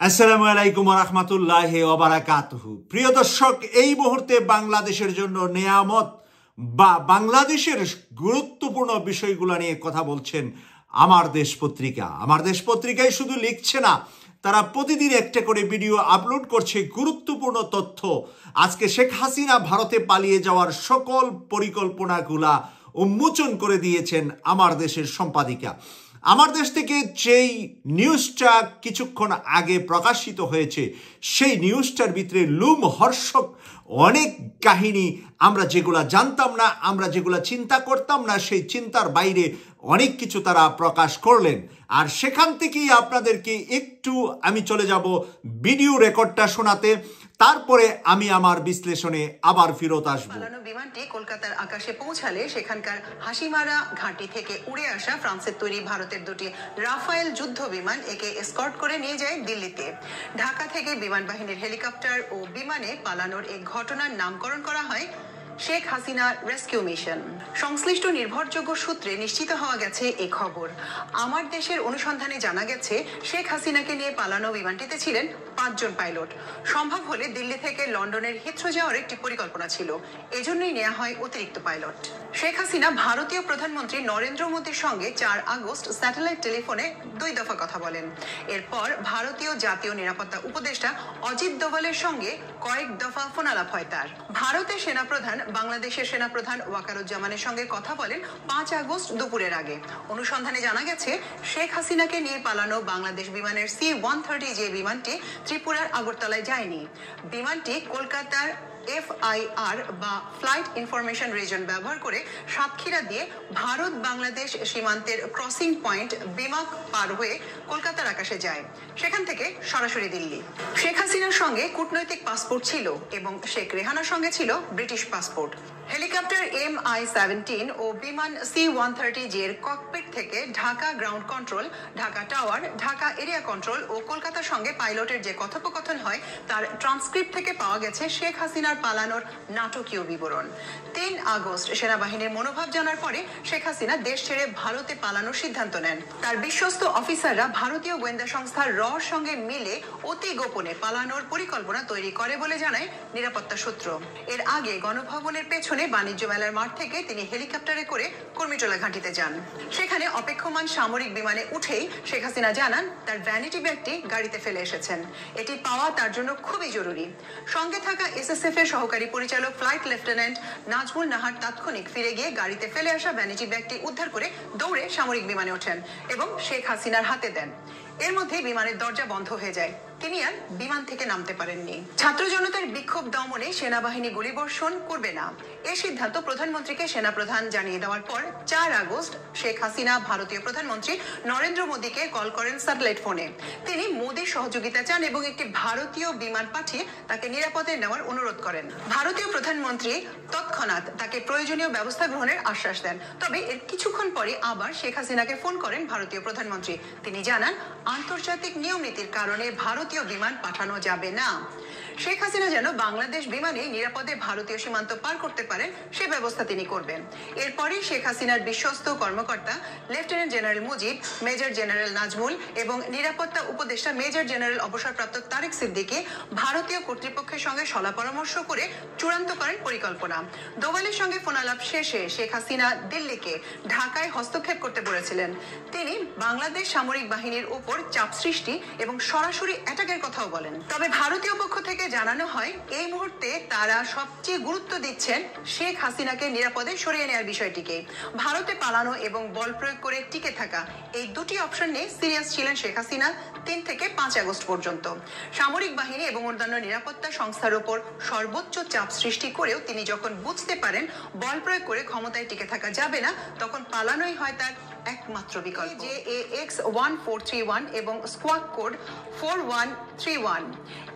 আসসালামু আলাইকুম ওয়া রাহমাতুল্লাহি ওয়া বারাকাতুহু। প্রিয় দর্শক, এই মুহূর্তে বাংলাদেশের জন্য নেয়ামত বা বাংলাদেশের গুরুত্বপূর্ণ বিষয়গুলো নিয়ে কথা বলছেন আমার দেশ পত্রিকা। আমার দেশ পত্রিকায় শুধু লিখছে না, তারা প্রতিদিন একটা করে ভিডিও আপলোড করছে গুরুত্বপূর্ণ তথ্য। আজকে শেখ হাসিনা ভারতে পালিয়ে যাওয়ার সকল পরিকল্পনাগুলা উন্মোচন করে দিয়েছেন আমার দেশের সম্পাদিকা। আমার দেশ থেকে যেই নিউজটা কিছুক্ষণ আগে প্রকাশিত হয়েছে, সেই নিউজটার ভিতরে লোমহর্ষক অনেক কাহিনী, আমরা যেগুলা জানতাম না, আমরা যেগুলা চিন্তা করতাম না, সেই চিন্তার বাইরে অনেক কিছু তারা প্রকাশ করলেন। আর সেখান থেকেই আপনাদেরকে একটু আমি চলে যাব ভিডিও রেকর্ডটা শোনাতে, তারপরে আমি আমার বিশ্লেষণে আবার ফিরত আসবো। পালানো বিমানটি কলকাতার আকাশে পৌঁছালে সেখানকার হাসিমারা ঘাঁটি থেকে উড়ে আসা ফ্রান্সের তৈরি ভারতের দুটি রাফায়েল যুদ্ধ বিমান একে এসকর্ট করে নিয়ে যায় দিল্লিতে। ঢাকা থেকে বিমান বাহিনীর হেলিকপ্টার ও বিমানে পালানোর এই ঘটনার নামকরণ করা হয় শেখ হাসিনা রেস্কিউ মিশন। সংশ্লিষ্ট নির্ভরযোগ্য সূত্রে নিশ্চিত হওয়া গেছে এই খবর। আমার দেশের অনুসন্ধানে জানা গেছে, শেখ হাসিনাকে নিয়ে পালানো বিমানটিতে ছিলেন 5 জন পাইলট। সম্ভব হলে দিল্লি থেকে লন্ডনের হিথ্রো যাওয়ার একটি পরিকল্পনা ছিল, এজন্যই নেওয়া হয় অতিরিক্ত পাইলট। শেখ হাসিনা ভারতীয় প্রধানমন্ত্রী নরেন্দ্র মোদীর সঙ্গে 4 আগস্ট স্যাটেলাইট টেলিফোনে 2 দফা কথা বলেন। এরপর ভারতীয় জাতীয় নিরাপত্তা উপদেষ্টা অজিত দোভালের সঙ্গে কয়েক দফা ফোনালাপ হয় তার। ভারতের সেনাপ্রধান বাংলাদেশের সেনাপ্রধান ওয়াকারুজ্জামানের সঙ্গে কথা বলেন 5 আগস্ট দুপুরের আগে। অনুসন্ধানে জানা গেছে, শেখ হাসিনাকে নিয়ে পালানো বাংলাদেশ বিমানের C-130 যে বিমানটি ত্রিপুরার আগরতলায় যায়নি। বিমানটি কলকাতার FIR বা ফ্লাইট ইনফরমেশন রিজন ব্যবহার করে সাতক্ষীরা দিয়ে ভারত বাংলাদেশ সীমান্তের ক্রসিং পয়েন্ট বিমাক পার হয়ে কলকাতার আকাশে যায়, সেখান থেকে সরাসরি দিল্লি। শেখ হাসিনার সঙ্গে কূটনৈতিক পাসপোর্ট ছিল এবং শেখ রেহানার সঙ্গে ছিল ব্রিটিশ পাসপোর্ট। হেলিকপ্টার MI-17 ও বিমান C-130 এর ককপিট থেকে Dhaka ground control, Dhaka tower, Dhaka area control ও কলকাতার সঙ্গে পাইলটের যে কথোপকথন হয়, তার ট্রান্সক্রিপ্ট থেকে পাওয়া গেছে শেখ হাসিনার পালানোর নাটকীয় বিবরণ। 3 আগস্ট সেনাবাহিনীর মনোভাব জানার পরে শেখ হাসিনা দেশ ছেড়ে ভারতে পালানোর সিদ্ধান্ত নেন। তার বিশ্বস্ত অফিসাররা ভারতীয় গোয়েন্দা সংস্থা রর সঙ্গে মিলে অতি গোপনে পালানোর পরিকল্পনা তৈরি করে বলে জানায় নিরাপত্তা সূত্র। এর আগে গণভবনের পেছনে বাণিজ্য মেলার মাঠ থেকে তিনি হেলিকপ্টারে করে কর্মীটোলা ঘাঁটিতে যান। সেখানে অপেক্ষমান সামরিক বিমানে উঠেই শেখ হাসিনা জানান, তার ভ্যানিটি ব্যাগটি গাড়িতে ফেলে এসেছেন। এটি পাওয়া তার জন্য খুবই জরুরি। সঙ্গে থাকা SSF এর সহকারী পরিচালক ফ্লাইট লেফটেন্যান্ট নাজমুল নাহার তাৎক্ষণিক ফিরে গিয়ে গাড়িতে ফেলে আসা ভ্যানিটি ব্যাগটি উদ্ধার করে দৌড়ে সামরিক বিমানে ওঠেন এবং শেখ হাসিনার হাতে দেন। এর মধ্যে বিমানের দরজা বন্ধ হয়ে যায়, তিনি আর বিমান থেকে নামতে পারেননি। ছাত্র জনতার বিক্ষোভ দমনে সেনাবাহিনী গুলিবর্ষণ করবে না, এই সিদ্ধান্ত প্রধানমন্ত্রীকে সেনাপ্রধান জানিয়ে দেওয়ার পর 4 আগস্ট শেখ হাসিনা ভারতীয় প্রধানমন্ত্রী নরেন্দ্র মোদীকে কল করেন স্যাটেলাইট ফোনে। তিনি মোদীর সহযোগিতা চান এবং একটি ভারতীয় বিমান পাঠিয়ে তাকে নিরাপদে নেওয়ার অনুরোধ করেন। ভারতীয় প্রধানমন্ত্রী তৎক্ষণাৎ তাকে প্রয়োজনীয় ব্যবস্থা গ্রহণের আশ্বাস দেন। তবে এর কিছুক্ষণ পরে আবার শেখ হাসিনাকে ফোন করেন ভারতীয় প্রধানমন্ত্রী। তিনি জানান, আন্তর্জাতিক নিয়ম নীতির কারণে ভারতীয় বিমান পাঠানো যাবে না। শেখ হাসিনা যেন বাংলাদেশ বিমানে নিরাপদে ভারতীয় সীমান্ত পার করতে পারেন, সে ব্যবস্থা তিনি করবেন। এরপরই শেখ হাসিনার বিশ্বস্ত কর্মকর্তা lieutenant general Mujib, major general Nazmul এবং নিরাপত্তা উপদেষ্টা মেজর জেনারেল অবসরপ্রাপ্ত তারেক সিদ্দিকী ভারতীয় কর্তৃপক্ষের সঙ্গে সলা পরামর্শ করে চূড়ান্ত করেন পরিকল্পনা। দোভালের সঙ্গে ফোনালাপ শেষে শেখ হাসিনা দিল্লিকে ঢাকায় হস্তক্ষেপ করতে বলেছিলেন। তিনি বাংলাদেশ সামরিক বাহিনীর উপর চাপ সৃষ্টি এবং সরাসরি অ্যাটাকের কথাও বলেন। তবে ভারতীয় পক্ষ থেকে জানানো হয়, এই মুহূর্তে তারা সবচেয়ে গুরুত্ব দিচ্ছেন শেখ হাসিনাকে নিরাপদে সরিয়ে নেওয়ার বিষয়টিকে। ভারতে পালানো এবং বল প্রয়োগ করে টিকে থাকা, এই দুটি অপশন নিয়ে সিরিয়াস ছিলেন শেখ হাসিনা 3 থেকে 5 আগস্ট পর্যন্ত। সামরিক বাহিনী এবং অন্যান্য নিরাপত্তা সংস্থার উপর সর্বোচ্চ চাপ সৃষ্টি করেও তিনি যখন বুঝতে পারেন বল প্রয়োগ করে ক্ষমতায় টিকে থাকা যাবে না, তখন পালানোই হয় তার একমাত্র বিকল্প। JAX-1431 এবং স্কোয়াড কোড 4131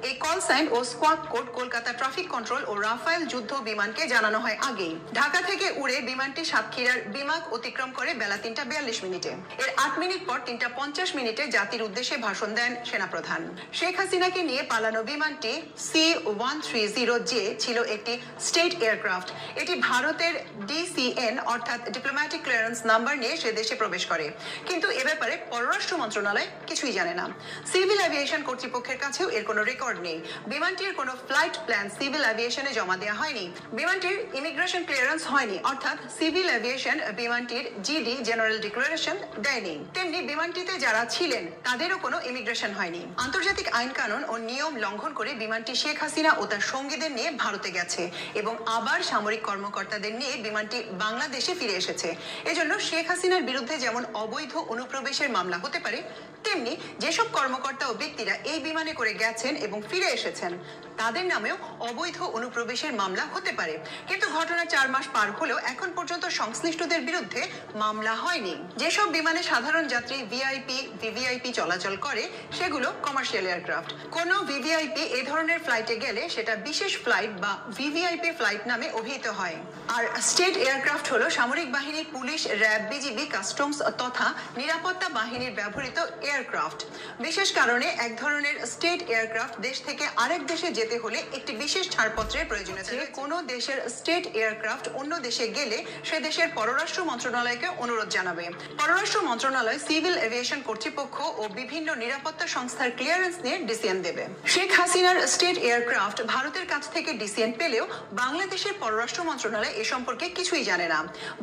এই কল সাইন ও squad code Kolkata traffic control ও রাফায়েল যুদ্ধ বিমানকে জানানো হয় আগেই। ঢাকা থেকে উড়ে বিমানটি সাতক্ষীরার বিমাক অতিক্রম করে বেলা 3:42 মিনিটে। এর 8 মিনিট পর 3:50 মিনিটে জাতির উদ্দেশ্যে ভাষণ দেন সেনাপ্রধান। শেখ হাসিনাকে নিয়ে পালানো বিমানটি C-130J ছিল একটি স্টেট এয়ারক্রাফট। এটি ভারতের DCN অর্থাৎ ডিপ্লোম্যাটিক ক্লিয়ারেন্স নাম্বার নিয়ে সে দেশে প্রবেশ করে, কিন্তু এ ব্যাপারে পররাষ্ট্র মন্ত্রণালয় কিছুই জানে না। সিভিল এভিয়েশন কর্তৃপক্ষের কাছেও এর কোনো রেকর্ড নেই। বিমানটির কোনো ফ্লাইট প্ল্যান সিভিল এভিয়েশনে জমা দেওয়া হয়নি। বিমানটির ইমিগ্রেশন ক্লিয়ারেন্স হয়নি, অর্থাৎ সিভিল এভিয়েশন বিমানটির জিডি জেনারেল ডিক্লারেশন দেয়নি। তেমনি বিমানটিতে যারা ছিলেন তাদেরও কোনো ইমিগ্রেশন হয়নি। আন্তর্জাতিক আইন কানুন ও নিয়ম লঙ্ঘন করে বিমানটি শেখ হাসিনা ও তার সঙ্গীদের নিয়ে ভারতে গেছে এবং আবার সামরিক কর্মকর্তাদের নিয়ে বিমানটি বাংলাদেশে ফিরে এসেছে। এজন্য শেখ হাসিনার বিরুদ্ধে যেমন অবৈধ অনুপ্রবেশের মামলা হতে পারে, তেমনি যেসব কর্মকর্তা ও ব্যক্তিরা এই বিমানে করে গেছেন এবং ফিরে এসেছেন তাদের নামেও অবৈধ অনুপ্রবেশের মামলা হতে পারে। কিন্তু ঘটনা 4 মাস পার হলেও এখন পর্যন্ত সংশ্লিষ্টদের বিরুদ্ধে মামলা হয়নি। যেসব বিমানে সাধারণ যাত্রী ভিআইপি, ভিভিআইপি চলাচল করে সেগুলো কমার্শিয়াল এয়ারক্রাফট। কোনো ভিভিআইপি এ ধরনের ফ্লাইটে গেলে সেটা বিশেষ ফ্লাইট বা ভিভিআইপি ফ্লাইট নামে অভিহিত হয়। আর স্টেট এয়ারক্রাফট হলো সামরিক বাহিনী, পুলিশ, র্যাব, বিজিবি, কাস্টমস তথা নিরাপত্তা বাহিনীর ব্যবহৃত এয়ারক্রাফট। বিশেষ কারণে এক ধরনের স্টেট এয়ারক্রাফট দেশ থেকে আরেক দেশে যেতে হলে একটি বিশেষ ছাড়পত্রের প্রয়োজন আছে। কোনো দেশের স্টেট এয়ারক্রাফট অন্য দেশে গেলে সে দেশের পররাষ্ট্র মন্ত্রণালয়কে অনুরোধ জানাবে। পররাষ্ট্র মন্ত্রণালয় সিভিল এভিয়েশন কর্তৃপক্ষ ও বিভিন্ন নিরাপত্তা সংস্থার ক্লিয়ারেন্স নিয়ে ডিসিএন দেবে। শেখ হাসিনার স্টেট এয়ারক্রাফট ভারতের কাছ থেকে ডিসিএন পেলেও বাংলাদেশের পররাষ্ট্র মন্ত্রণালয় এ সম্পর্কে কিছুই জানে না।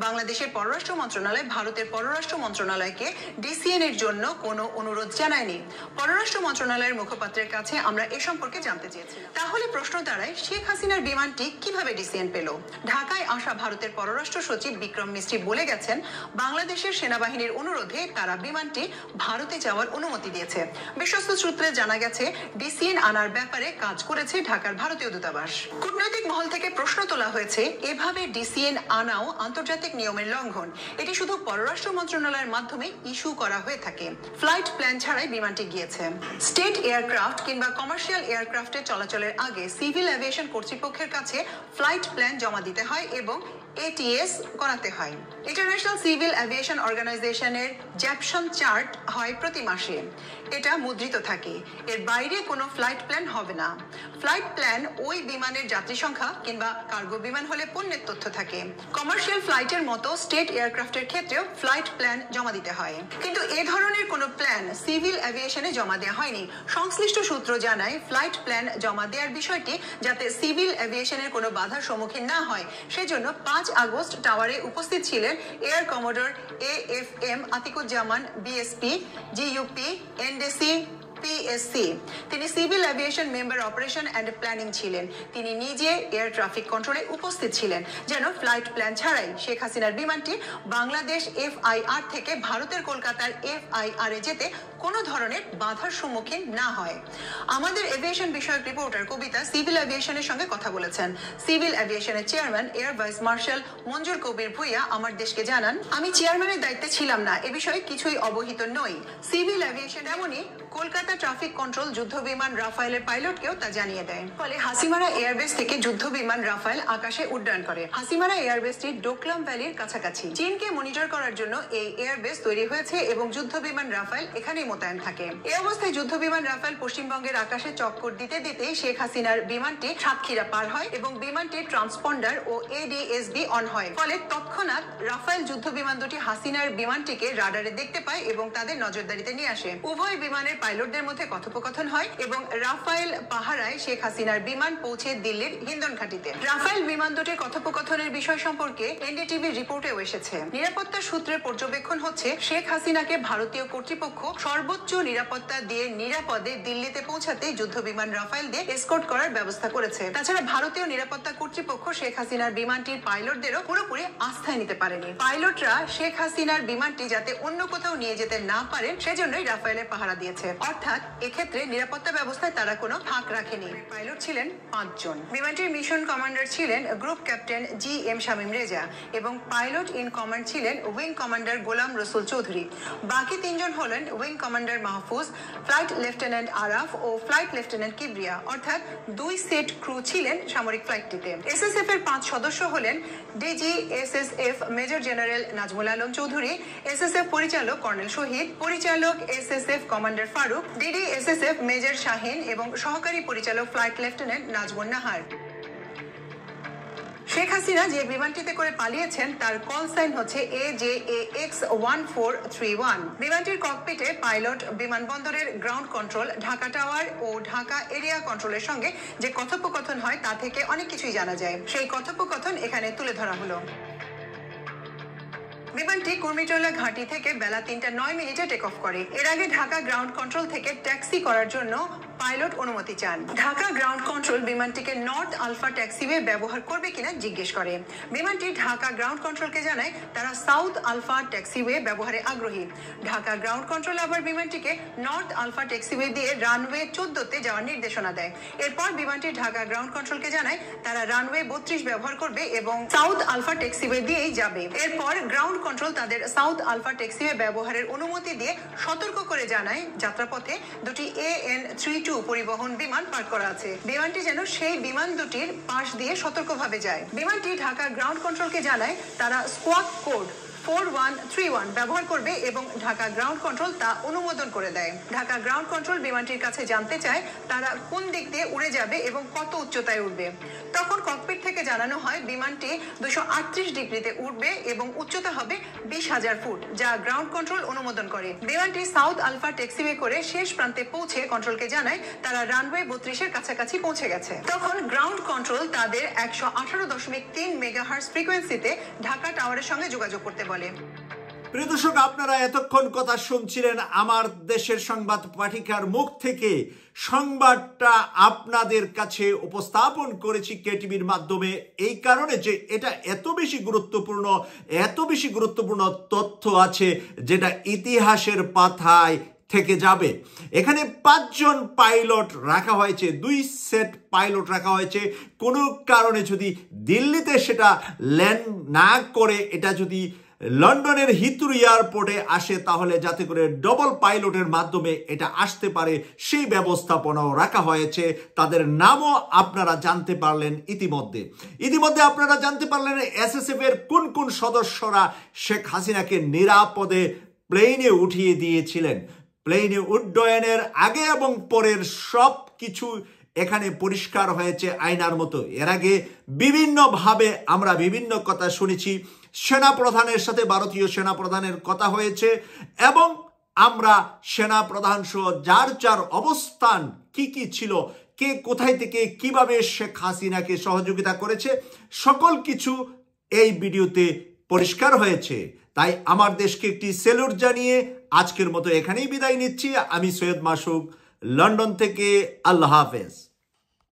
বাংলাদেশের পররাষ্ট্র মন্ত্রণালয় ভারতের পররাষ্ট্র মন্ত্রণালয়কে ডিসিএন এর জন্য কোনো অনুরোধ জানায়নি। পররাষ্ট্র মন্ত্রণালয়ের মুখপাত্রের কাছে আমরা এ সম্পর্কে জানতে চেয়েছিলাম। তাহলে প্রশ্ন দাঁড়ায়, শেখ হাসিনার বিমানটি কিভাবে ডিসিএন পেল? ঢাকায় আসা ভারতের পররাষ্ট্র সচিব বিক্রম মিস্ত্রি বলে গেছেন, বাংলাদেশের সেনাবাহিনীর অনুরোধে তারা বিমানটি ভারতে যাওয়ার অনুমতি দিয়েছে। বিশ্বস্ত সূত্রে জানা গেছে ডিসিএন আনার ব্যাপারে কাজ করেছে ঢাকার ভারতীয় দূতাবাস। কূটনৈতিক মহল থেকে প্রশ্ন তোলা হয়েছে, এভাবে ডিসিএন আনাও আন্তর্জাতিক নিয়মের লঙ্ঘন। এটি শুধু পররাষ্ট্র মন্ত্রণালয়ের মাধ্যমে ইস্যু করা হয়ে থাকে। ফ্লাইট প্ল্যান ছাড়াই বিমানটি গিয়েছে। স্টেট এয়ারক্রাফট কিংবা কমার্শিয়াল এয়ারক্রাফটে চলাচলের আগে সিভিল এভিয়েশন কর্তৃপক্ষের কাছে ফ্লাইট প্ল্যান জমা দিতে হয় এবং এটিএস করাতে হয়। ইন্টারন্যাশনাল সিভিল এভিয়েশন অর্গানাইজেশনের জ্যাপশন চার্ট হয় প্রতি মাসে। এটা মুদ্রিত থাকে। এর বাইরে কোনো ফ্লাইট প্ল্যান হবে না। ফ্লাইট প্ল্যান ওই বিমানের যাত্রী সংখ্যা কিংবা কার্গো বিমান হলে পণ্যের তথ্য থাকে। কমার্শিয়াল ফ্লাইটের মতো স্টেট এয়ারক্রাফটের ক্ষেত্রেও ফ্লাইট প্ল্যান জমা দিতে হয়। কিন্তু এ ধরনের কোনো প্ল্যান সিভিল এভিয়েশনে জমা দেওয়া হয়নি। সংশ্লিষ্ট সূত্র জানায়, ফ্লাইট প্ল্যান জমা দেওয়ার বিষয়টি যাতে সিভিল এভিয়েশনের কোনো বাধার সম্মুখীন না হয় সেজন্য 5 আগস্ট টাওয়ারে উপস্থিত ছিলেন air commodore AFM Atiquzzaman BSP, GUP, NDC, PSC. তিনি civil aviation member operation and planning ছিলেন। তিনি নিজে এয়ার ট্রাফিক কন্ট্রোলে উপস্থিত ছিলেন যেন ফ্লাইট প্ল্যান ছাড়াই শেখ হাসিনার বিমানটি বাংলাদেশ FIR থেকে ভারতের কলকাতার FIR এ যেতে কোনো ধরনের বাধার সম্মুখীন না হয়। আমাদের এভিয়েশন বিষয়ক রিপোর্টার কবিতা সিভিল এভিয়েশনের সঙ্গে কথা বলেছেন। সিভিল এভিয়েশনের chairman air vice marshal Manzur Kabir Bhuiya আমার দেশকে জানান, আমি চেয়ারম্যানের দায়িত্বে ছিলাম না, এ বিষয়ে কিছুই অবহিত নই। সিভিল এভিয়েশন এমনই কলকাতা ট্রাফিক কন্ট্রোল যুদ্ধ বিমান রাফায়েলের পাইলটকেও তা জানিয়ে দেয়। ফলে হাসিমারা এয়ারবেস থেকে যুদ্ধ বিমান রাফায়েল আকাশে উড্ডয়ন করে। হাসিমারা এয়ারবেসটি ডোকলাম ভ্যালির কাছাকাছি। চীনকে মনিটর করার জন্য এই এয়ারবেস তৈরি হয়েছে এবং যুদ্ধ বিমান রাফায়েল এখানেই মোতায়েন থাকে। এই অবস্থায় যুদ্ধ বিমান রাফায়েল পশ্চিমবঙ্গের আকাশে চক্কর দিতে দিতে শেখ হাসিনার বিমানটি সাতক্ষীরা পার হয় এবং বিমানটির ট্রান্সপন্ডার ও ADSB অন হয়। ফলে তৎক্ষণাৎ রাফায়েল যুদ্ধ বিমান দুটি হাসিনার বিমানটিকে রাডারে দেখতে পায় এবং তাদের নজরদারিতে নিয়ে আসে। উভয় বিমানের পাইলটদের মধ্যে কথোপকথন হয় এবং রাফায়েল পাহারায় শেখ হাসিনার বিমান পৌঁছে দিল্লির হিন্দন ঘাটিতে। রাফায়েল বিমান দুটির কথোপকথনের বিষয় সম্পর্কে এনডিটিভি রিপোর্টেও এসেছে। নিরাপত্তা সূত্রের পর্যবেক্ষণ হচ্ছে, শেখ হাসিনাকে ভারতীয় কর্তৃপক্ষ সর্বোচ্চ নিরাপত্তা দিয়ে নিরাপদে দিল্লিতে পৌঁছাতে যুদ্ধ বিমান রাফায়েল দিয়ে এসকর্ট করার ব্যবস্থা করেছে। তাছাড়া ভারতীয় নিরাপত্তা কর্তৃপক্ষ শেখ হাসিনার বিমানটির পাইলটদেরও পুরোপুরি আস্থায় নিতে পারেনি। পাইলটরা শেখ হাসিনার বিমানটি যাতে অন্য কোথাও নিয়ে যেতে না পারেন সেজন্যই রাফায়েলের পাহারা দিয়েছে। অর্থাৎ এক্ষেত্রে নিরাপত্তা ব্যবস্থায় তারা কোনো ফাঁক রাখেনি। পাইলট ছিলেন 5 জন। বিমানটির মিশন কমান্ডার ছিলেন group captain GM Shamim Reza এবং পাইলট ইন কমান্ড ছিলেন উইং কমান্ডার গোলাম রসুল চৌধুরী। বাকি 3 জন হলেন wing commander Mahfuz, flight lieutenant Araf ও ফ্লাইট লেফটেন্যান্ট কিবরিয়া। অর্থাৎ 2 সেট ক্রু ছিলেন সামরিক ফ্লাইটটিতে। SSF এর 5 সদস্য হলেন DG SSF major general Nazmul Alam Chowdhury, SSF পরিচালক কর্নেল শহীদ, পরিচালক SSF commander Faruk, DD SSF major Shahin এবং সহকারী পরিচালক ফ্লাইট লেফটেন্যান্ট নাজমুন নাহার। শেখ হাসিনা যে বিমানটিতে করে পালিয়েছেন তার কল সাইন হচ্ছে AJAX1431। বিমানটির ককপিটে পাইলট, বিমানবন্দরের গ্রাউন্ড কন্ট্রোল, ঢাকা টাওয়ার ও ঢাকা এরিয়া কন্ট্রোলের সঙ্গে যে কথোপকথন হয় তা থেকে অনেক কিছুই জানা যায়। সেই কথোপকথন এখানে তুলে ধরা হলো। বিমানটি কুর্মিটোলা ঘাঁটি থেকে বেলা 3:09 টেক অফ করে। এর আগে ঢাকা গ্রাউন্ড কন্ট্রোল থেকে ট্যাক্সি করার জন্য পাইলট অনুমতি চান। ঢাকা গ্রাউন্ড কন্ট্রোল বিমানটিকে নর্থ আলফা ট্যাক্সিওয়ে ব্যবহার করবে কিনা জিজ্ঞেস করে। বিমানটি ঢাকা গ্রাউন্ড কন্ট্রোলকে জানায় তারা সাউথ আলফা ট্যাক্সিওয়ে ব্যবহারে আগ্রহী। ঢাকা গ্রাউন্ড কন্ট্রোল আবার বিমানটিকে নর্থ আলফা ট্যাক্সিওয়ে দিয়ে রানওয়ে 14-তে যাওয়ার নির্দেশনা দেয়। এরপর বিমানটি ঢাকা গ্রাউন্ড কন্ট্রোলকে জানায় তারা রানওয়ে 32 ব্যবহার করবে এবং সাউথ আলফা ট্যাক্সিওয়ে দিয়েই যাবে। এরপর গ্রাউন্ড কন্ট্রোল তাদের সাউথ আলফা ট্যাক্সিওয়ে ব্যবহারের অনুমতি দিয়ে সতর্ক করে জানায় যাত্রাপথে দুটি AN32 পরিবহন বিমান পার্ক করা আছে। বিমানটি যেন সেই বিমান দুটির পাশ দিয়ে সতর্কভাবে যায়। বিমানটি ঢাকা গ্রাউন্ড কন্ট্রোলকে জানায় তারা স্কোয়াড কোড 4131 ব্যবহার করবে এবং ঢাকা গ্রাউন্ড কন্ট্রোল তা অনুমোদন করে দেয়। ঢাকা গ্রাউন্ড কন্ট্রোল বিমানটির কাছে জানতে চায় তারা কোন দিক দিয়ে উড়ে যাবে এবং কত উচ্চতায় উঠবে। তখন ককপিট থেকে জানানো হয় বিমানটি 238 ডিগ্রিতে উঠবে এবং উচ্চতা হবে 20,000 ফুট, যা গ্রাউন্ড কন্ট্রোল অনুমোদন করে। বিমানটি সাউথ আলফা ট্যাক্সিওয়ে করে শেষ প্রান্তে পৌঁছে কন্ট্রোলকে জানায় তারা রানওয়ে 32-এর কাছাকাছি পৌঁছে গেছে। তখন গ্রাউন্ড কন্ট্রোল তাদের 118.3 মেগাহার্টজ ফ্রিকোয়েন্সিতে ঢাকা টাওয়ারের সঙ্গে যোগাযোগ করতে বলে। প্রিয় দর্শক, আপনারা এতক্ষণ কথা শুনছিলেন আমার দেশের সংবাদ পাঠিকার মুখ থেকে। সংবাদটা আপনাদের কাছে উপস্থাপন করেছি কেটিভির মাধ্যমে এই কারণে যে এটা এত বেশি গুরুত্বপূর্ণ তথ্য আছে যেটা ইতিহাসের পাতায় থেকে যাবে। এখানে 5 জন পাইলট রাখা হয়েছে, 2 সেট পাইলট রাখা হয়েছে। কোনো কারণে যদি দিল্লিতে সেটা ল্যান্ড না করে এটা যদি লন্ডনের হিথ্রো এয়ারপোর্টে আসে তাহলে যাতে করে ডবল পাইলটের মাধ্যমে এটা আসতে পারে সেই ব্যবস্থাপনাও রাখা হয়েছে। তাদের নামও আপনারা জানতে পারলেন ইতিমধ্যে আপনারা জানতে পারলেন SSF এর কোন কোন সদস্যরা শেখ হাসিনাকে নিরাপদে প্লেনে উঠিয়ে দিয়েছিলেন। প্লেনে উড্ডয়নের আগে এবং পরের সব কিছু এখানে পরিষ্কার হয়েছে আয়নার মতো। এর আগে বিভিন্নভাবে আমরা বিভিন্ন কথা শুনেছি। সেনাপ্রধানের সাথে ভারতীয় সেনাপ্রধানের কথা হয়েছে এবং আমরা সেনাপ্রধান সহ যার যার অবস্থান কি ছিল, কে কোথায় থেকে কিভাবে শেখ হাসিনাকে সহযোগিতা করেছে, সকল কিছু এই ভিডিওতে পরিষ্কার হয়েছে। তাই আমার দেশকে একটি স্যালুট জানিয়ে আজকের মতো এখানেই বিদায় নিচ্ছি। আমি সৈয়দ মাসুক, লন্ডন থেকে। আল্লাহ হাফেজ।